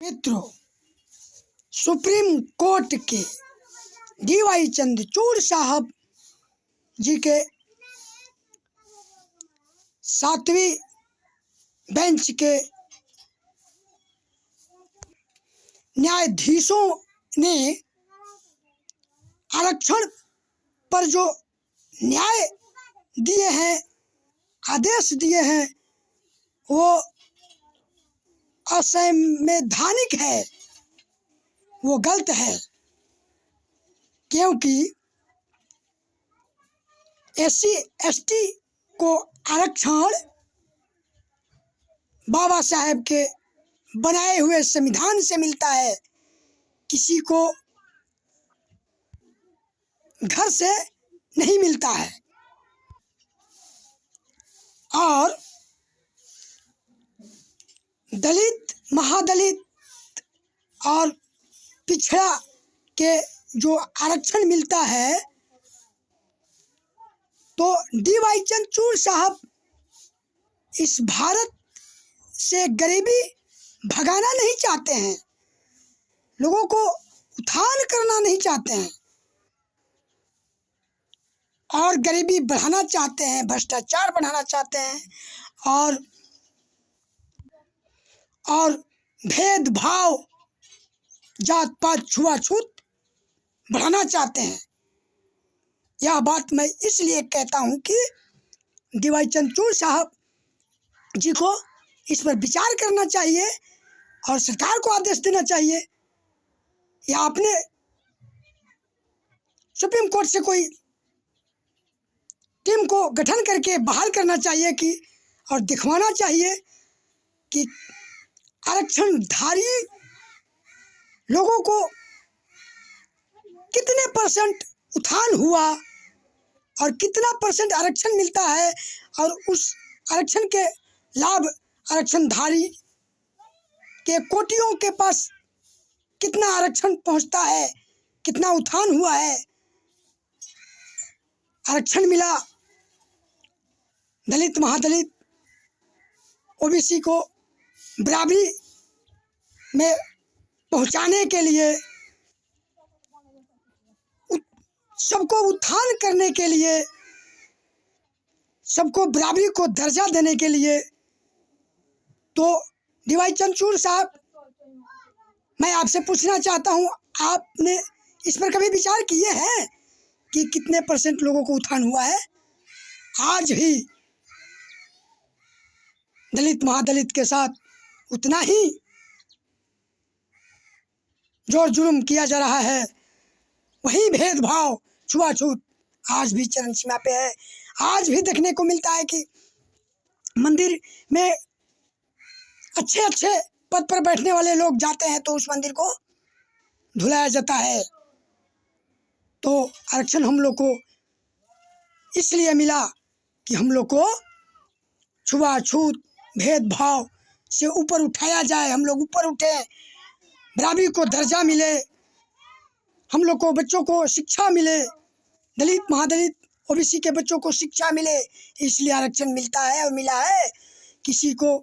मित्रों, supreme court के D.Y.. Chandrachud साहब जी के 7वीं बेंच के न्यायाधीशों ने आरक्षण पर जो न्याय दिए हैं, आदेश दिए हैं, वो असंवैधानिक है, वो गलत है। क्योंकि SC/ST को आरक्षण बाबा साहेब के बनाए हुए संविधान से मिलता है, किसी को घर से नहीं मिलता है। और दलित, महादलित और पिछड़ा के जो आरक्षण मिलता है, तो डी.वाई. चंद्रचूड़ साहब इस भारत से गरीबी भगाना नहीं चाहते हैं, लोगों को उत्थान करना नहीं चाहते हैं और गरीबी बढ़ाना चाहते हैं, भ्रष्टाचार बढ़ाना चाहते हैं और भेदभाव, जात पात, छुआछूत बढ़ाना चाहते हैं। यह बात मैं इसलिए कहता हूं कि डी.वाई. चंद्रचूड़ साहब जी को इस पर विचार करना चाहिए और सरकार को आदेश देना चाहिए या अपने सुप्रीम कोर्ट से कोई टीम को गठन करके बहाल करना चाहिए कि और दिखवाना चाहिए कि आरक्षणधारी लोगों को कितने परसेंट उत्थान हुआ और कितना परसेंट आरक्षण मिलता है और उस आरक्षण के लाभ आरक्षणधारी के कोटियों के पास कितना आरक्षण पहुंचता है, कितना उत्थान हुआ है, आरक्षण मिला। दलित, महादलित, OBC को बराबरी में पहुंचाने के लिए, सबको उत्थान करने के लिए, सबको बराबरी को दर्जा देने के लिए, तो डी.वाई. चंद्रचूड़ साहब, मैं आपसे पूछना चाहता हूं, आपने इस पर कभी विचार किए हैं कि कितने परसेंट लोगों को उत्थान हुआ है? आज भी दलित, महादलित के साथ उतना ही जोर जुल्म किया जा रहा है, वही भेदभाव, छुआछूत आज भी चरम सीमा पे है। आज भी देखने को मिलता है कि मंदिर में अच्छे अच्छे पद पर बैठने वाले लोग जाते हैं तो उस मंदिर को धुलाया जाता है। तो आरक्षण हम लोग को इसलिए मिला कि हम लोग को छुआछूत, भेदभाव से ऊपर उठाया जाए, हम लोग ऊपर उठे, बराबरी को दर्जा मिले, हम लोग को बच्चों को शिक्षा मिले, दलित, महादलित, OBC के बच्चों को शिक्षा मिले, इसलिए आरक्षण मिलता है और मिला है। किसी को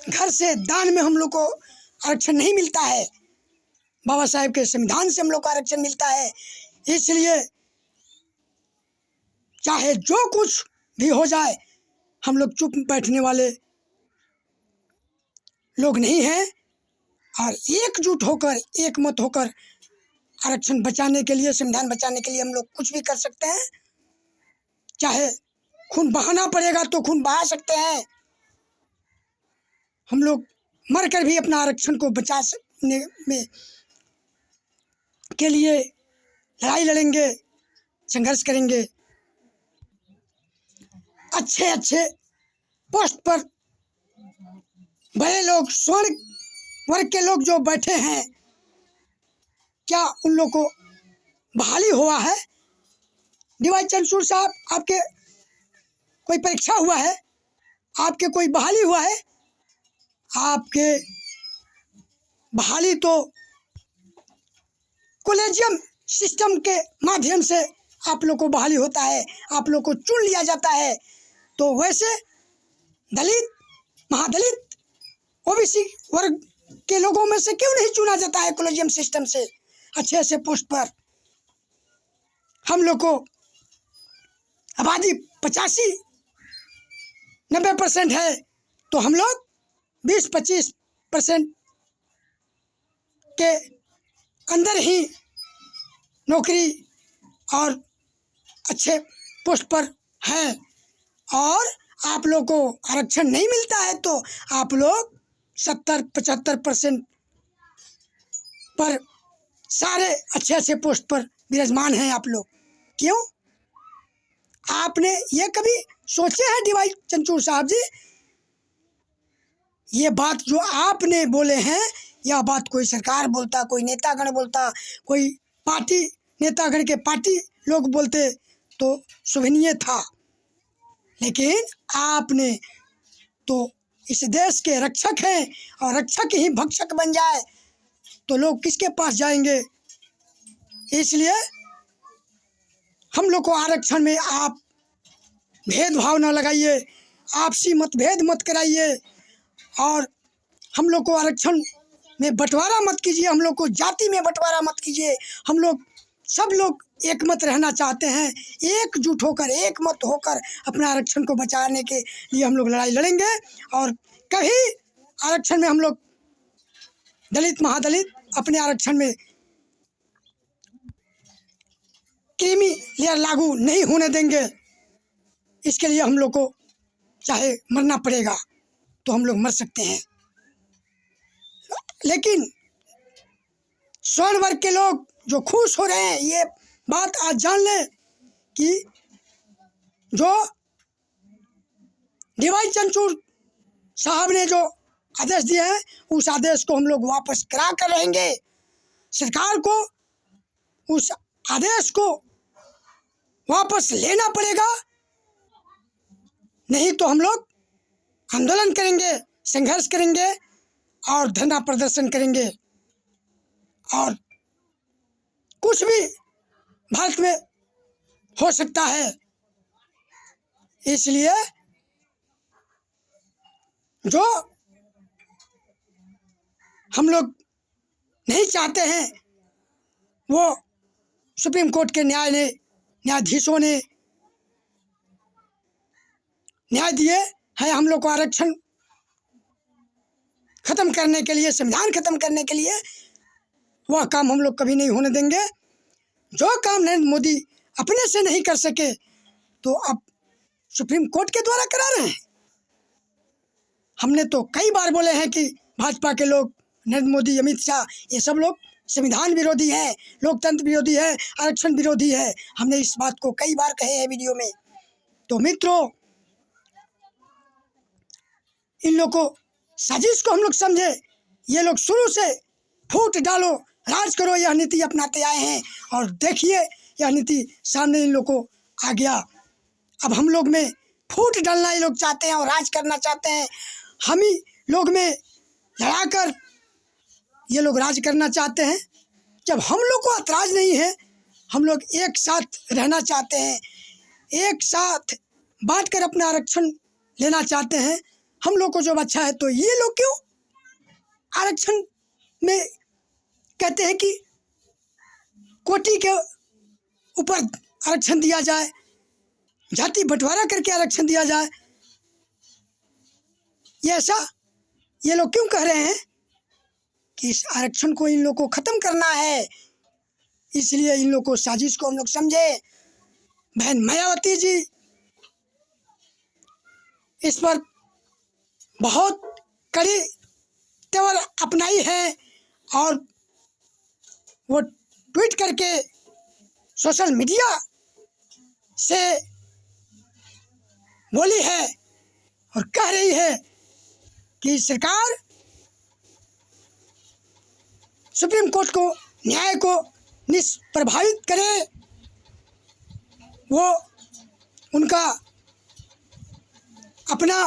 घर से दान में हम लोग को आरक्षण नहीं मिलता है, बाबा साहेब के संविधान से हम लोग को आरक्षण मिलता है। इसलिए चाहे जो कुछ भी हो जाए, हम लोग चुप बैठने वाले लोग नहीं हैं और एकजुट होकर, एक मत होकर आरक्षण बचाने के लिए, संविधान बचाने के लिए हम लोग कुछ भी कर सकते हैं। चाहे खून बहाना पड़ेगा तो खून बहा सकते हैं, हम लोग मरकर भी अपना आरक्षण को बचा सकने में के लिए लड़ाई लड़ेंगे, संघर्ष करेंगे। अच्छे अच्छे पोस्ट पर बड़े लोग, स्वर्ण वर्ग के लोग जो बैठे हैं, क्या उन लोग को बहाली हुआ है? डी.वाई. चंद्रचूड़ साहब, आपके कोई परीक्षा हुआ है? आपके कोई बहाली हुआ है? आपके बहाली तो कॉलेजियम सिस्टम के माध्यम से आप लोग को बहाली होता है, आप लोग को चुन लिया जाता है। तो वैसे दलित, महादलित ओबीसी वर्ग के लोगों में से क्यों नहीं चुना जाता है कॉलेजियम सिस्टम से अच्छे अच्छे पोस्ट पर? हम लोग को आबादी 85-90% है, तो हम लोग 20-25% के अंदर ही नौकरी और अच्छे पोस्ट पर हैं, और आप लोग को आरक्षण नहीं मिलता है तो आप लोग 70-75% पर सारे अच्छे अच्छे पोस्ट पर विराजमान हैं आप लोग। क्यों? आपने ये कभी सोचे हैं डीवाई चंद्रचूड़ साहब जी? ये बात जो आपने बोले हैं, यह बात कोई सरकार बोलता, कोई नेतागण बोलता, कोई पार्टी नेतागण के पार्टी लोग बोलते तो शोभनीय था, लेकिन आपने तो इस देश के रक्षक हैं, और रक्षक ही भक्षक बन जाए तो लोग किसके पास जाएंगे? इसलिए हम लोग को आरक्षण में आप भेदभाव न लगाइए, आपसी मतभेद मत कराइए, और हम लोग को आरक्षण में बंटवारा मत कीजिए, हम लोग को जाति में बंटवारा मत कीजिए। हम लोग सब लोग एक मत रहना चाहते हैं, एकजुट होकर एक मत होकर अपने आरक्षण को बचाने के लिए हम लोग लड़ाई लड़ेंगे। और कभी आरक्षण में हम लोग दलित महादलित अपने आरक्षण में क्रीमी लेयर लागू नहीं होने देंगे। इसके लिए हम लोग को चाहे मरना पड़ेगा तो हम लोग मर सकते हैं, लेकिन स्वर्ण वर्ग के लोग जो खुश हो रहे हैं, ये बात आज जान लें कि जो डीवाई चंद्रचूड़ साहब ने जो आदेश दिए हैं, उस आदेश को हम लोग वापस करा कर रहेंगे। सरकार को उस आदेश को वापस लेना पड़ेगा, नहीं तो हम लोग आंदोलन करेंगे, संघर्ष करेंगे और धरना प्रदर्शन करेंगे, और कुछ भी भारत में हो सकता है। इसलिए जो हम लोग नहीं चाहते हैं वो सुप्रीम कोर्ट के न्यायाधीशों ने न्याय दिए हैं। हम लोग को आरक्षण खत्म करने के लिए, संविधान खत्म करने के लिए, वह काम हम लोग कभी नहीं होने देंगे। जो काम नरेंद्र मोदी अपने से नहीं कर सके तो अब सुप्रीम कोर्ट के द्वारा करा रहे हैं। हमने तो कई बार बोले हैं कि भाजपा के लोग, नरेंद्र मोदी, अमित शाह, ये सब लोग संविधान विरोधी हैं, लोकतंत्र विरोधी है, आरक्षण विरोधी है। हमने इस बात को कई बार कहे हैं वीडियो में। तो मित्रों, इन लोग को साजिश को हम लोग समझे। ये लोग शुरू से फूट डालो, राज करो, यह नीति अपनाते आए हैं, और देखिए यह नीति सामने इन लोग को आ गया। अब हम लोग में फूट डालना ये लोग चाहते हैं और राज करना चाहते हैं। हम ही लोग में लड़ाकर ये लोग राज करना चाहते हैं। जब हम लोग को ऐतराज़ नहीं है, हम लोग एक साथ रहना चाहते हैं, एक साथ बांट कर अपना आरक्षण लेना चाहते हैं, हम लोग को जब अच्छा है, तो ये लोग क्यों आरक्षण में कहते हैं कि कोटि के ऊपर आरक्षण दिया जाए, जाति बंटवारा करके आरक्षण दिया जाए? ये ऐसा ये लोग क्यों कह रहे हैं कि इस आरक्षण को इन लोग को ख़त्म करना है? इसलिए इन लोग को साजिश को हम लोग समझे। बहन मायावती जी इस पर बहुत कड़ी तेवर अपनाई है, और वो ट्वीट करके सोशल मीडिया से बोली है और कह रही है कि सरकार सुप्रीम कोर्ट को, न्याय को निष्प्रभावित करे। वो उनका अपना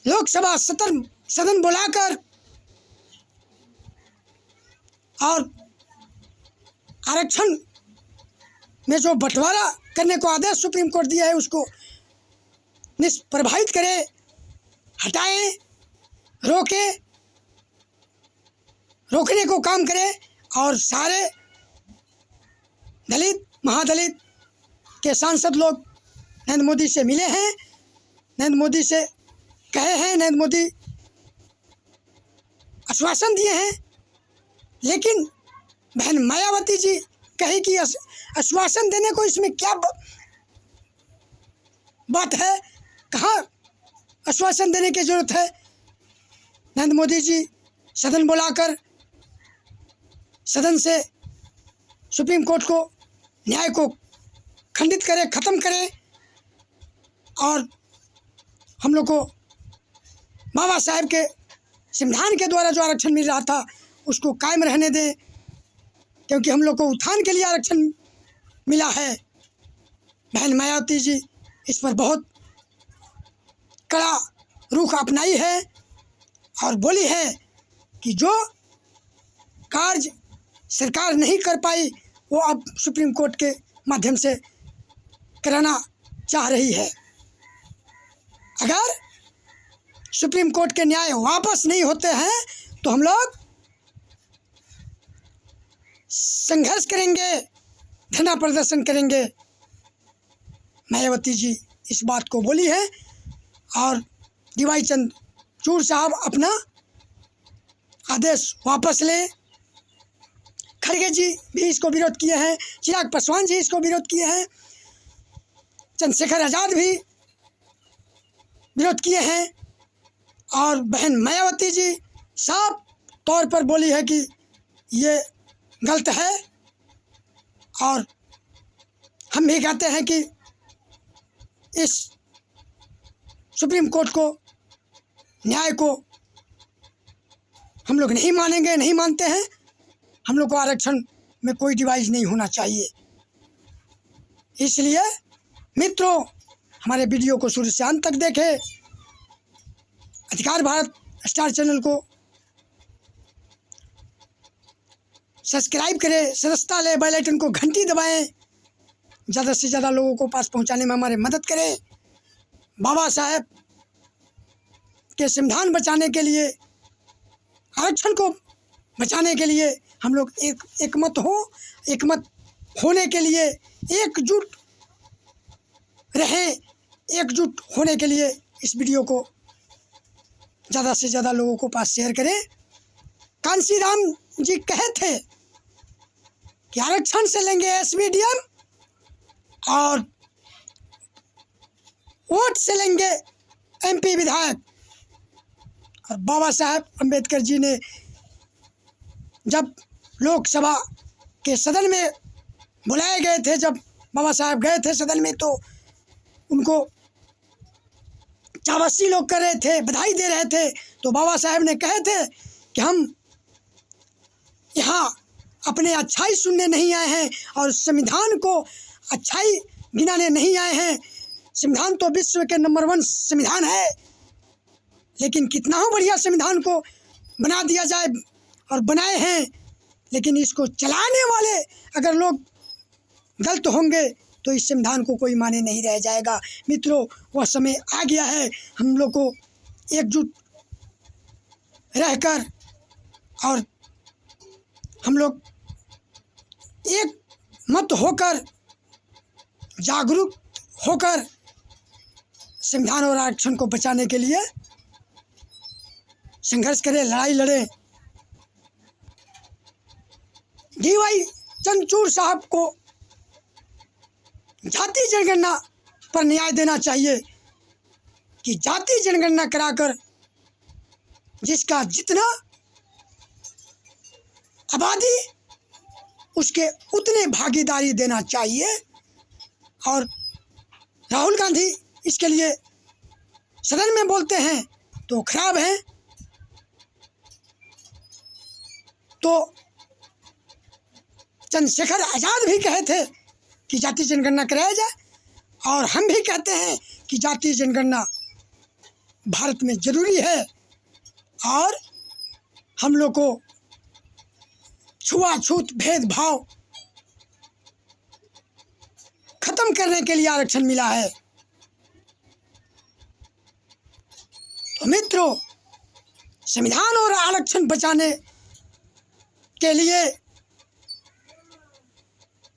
लोकसभा सदन बुलाकर और आरक्षण में जो बंटवारा करने को आदेश सुप्रीम कोर्ट दिया है, उसको निष्प्रभावित करे। हटाएं, रोकने को काम करें। और सारे दलित, महादलित के सांसद लोग नरेंद्र मोदी से मिले हैं, नरेंद्र मोदी से कहे हैं, नरेंद्र मोदी आश्वासन दिए हैं। लेकिन बहन मायावती जी कहे कि आश्वासन देने को इसमें क्या बात है, कहाँ आश्वासन देने की जरूरत है। नरेंद्र मोदी जी सदन बुलाकर सदन से सुप्रीम कोर्ट को न्याय को खंडित करें, ख़त्म करें और हम लोग को बाबा साहेब के संविधान के द्वारा जो आरक्षण मिल रहा था उसको कायम रहने दें, क्योंकि हम लोग को उत्थान के लिए आरक्षण मिला है। बहन मायावती जी इस पर बहुत कड़ा रुख अपनाई है और बोली है कि जो कार्य सरकार नहीं कर पाई वो अब सुप्रीम कोर्ट के माध्यम से कराना चाह रही है। अगर सुप्रीम कोर्ट के न्याय वापस नहीं होते हैं तो हम लोग संघर्ष करेंगे, धरना प्रदर्शन करेंगे। मायावती जी इस बात को बोली है और डीवाई चंद्रचूड़ साहब अपना आदेश वापस ले। खड़गे जी भी इसको विरोध किए हैं, चिराग पासवान जी इसको विरोध किए हैं, चंद्रशेखर आज़ाद भी विरोध किए हैं और बहन मायावती जी साफ तौर पर बोली है कि ये गलत है। और हम भी कहते हैं कि इस सुप्रीम कोर्ट को न्याय को हम लोग नहीं मानेंगे, नहीं मानते हैं। हम लोग को आरक्षण में कोई डिवाइस नहीं होना चाहिए। इसलिए मित्रों, हमारे वीडियो को शुरू से अंत तक देखें, अधिकार भारत स्टार चैनल को सब्सक्राइब करें, सदस्यता लें, बेल आइकन को घंटी दबाएं, ज़्यादा से ज़्यादा लोगों को पास पहुंचाने में हमारे मदद करें। बाबा साहेब के संविधान बचाने के लिए, आरक्षण को बचाने के लिए हम लोग एकमत होने के लिए, एकजुट रहें। एकजुट होने के लिए इस वीडियो को ज़्यादा से ज़्यादा लोगों को पास शेयर करें। कांशीराम जी कहे थे कि आरक्षण से लेंगे एसवीडीएम और वोट से लेंगे एमपी विधायक। और बाबा साहेब अम्बेडकर जी ने जब लोकसभा के सदन में बुलाए गए थे, जब बाबा साहेब गए थे सदन में, तो उनको चावस्सी लोग कर रहे थे, बधाई दे रहे थे। तो बाबा साहेब ने कहे थे कि हम यहाँ अपने अच्छाई सुनने नहीं आए हैं और संविधान को अच्छाई गिनाने नहीं आए हैं। संविधान तो विश्व के नंबर 1 संविधान है, लेकिन कितना हो बढ़िया संविधान को बना दिया जाए और बनाए हैं, लेकिन इसको चलाने वाले अगर लोग गलत होंगे तो इस संविधान को कोई माने नहीं रह जाएगा। मित्रों, वह समय आ गया है हम लोग को एकजुट रहकर और हम लोग एक मत होकर, जागरूक होकर संविधान और आरक्षण को बचाने के लिए संघर्ष करें, लड़ाई लड़ें। डीवाई चंद्रचूड़ साहब को जाति जनगणना पर न्याय देना चाहिए कि जाति जनगणना कराकर जिसका जितना आबादी उसके उतने भागीदारी देना चाहिए। और राहुल गांधी इसके लिए सदन में बोलते हैं तो खराब है, तो चंद्रशेखर आज़ाद भी कहे थे कि जाति जनगणना कराया जाए, और हम भी कहते हैं कि जाति जनगणना भारत में ज़रूरी है। और हम लोग को छुआछूत भेदभाव खत्म करने के लिए आरक्षण मिला है। तो मित्रों, संविधान और आरक्षण बचाने के लिए,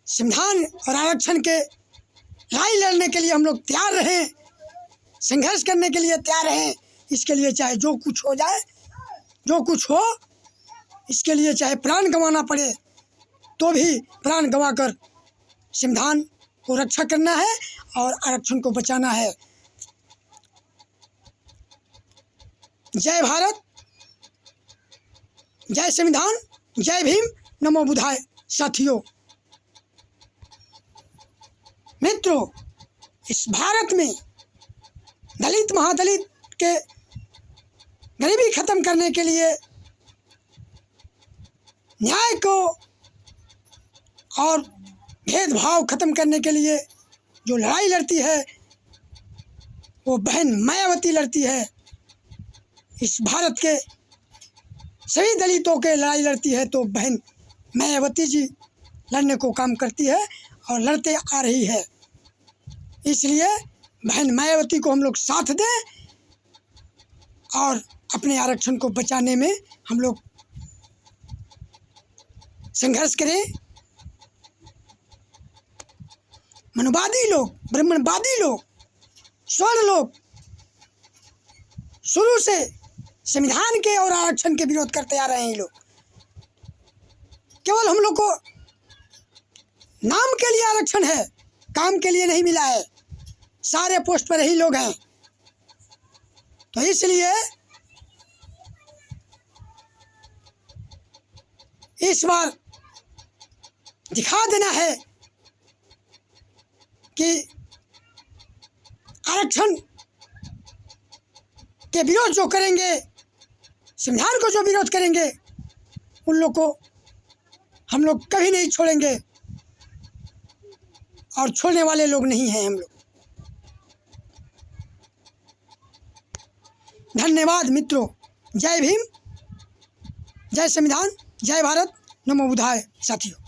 संविधान और आरक्षण के लड़ाई लड़ने के लिए हम लोग तैयार रहें, संघर्ष करने के लिए तैयार रहें। इसके लिए चाहे जो कुछ हो जाए, जो कुछ हो, इसके लिए चाहे प्राण गंवाना पड़े तो भी प्राण गंवाकर संविधान को रक्षा करना है और आरक्षण को बचाना है। जय भारत, जय संविधान, जय भीम, नमो बुद्धाय। साथियों, मित्रों, इस भारत में दलित महादलित के गरीबी खत्म करने के लिए, न्याय को और भेदभाव खत्म करने के लिए जो लड़ाई लड़ती है वो बहन मायावती लड़ती है। इस भारत के सभी दलितों के लड़ाई लड़ती है तो बहन मायावती जी लड़ने को काम करती है और लड़ते आ रही है। इसलिए बहन मायावती को हम लोग साथ दें और अपने आरक्षण को बचाने में हम लोग संघर्ष करें। मनुवादी लोग, ब्राह्मणवादी लोग, स्वर्ण लोग शुरू से संविधान के और आरक्षण के विरोध करते आ रहे हैं। ये लोग केवल हम लोग को नाम के लिए आरक्षण है, काम के लिए नहीं मिला है। सारे पोस्ट पर ही लोग हैं, तो इसलिए इस बार दिखा देना है कि आरक्षण के विरोध जो करेंगे, संविधान को जो विरोध करेंगे, उन लोग को हम लोग कभी नहीं छोड़ेंगे और छोड़ने वाले लोग नहीं हैं हम लोग। धन्यवाद मित्रों। जय भीम, जय संविधान, जय भारत, नमो बुद्धाय। साथियों।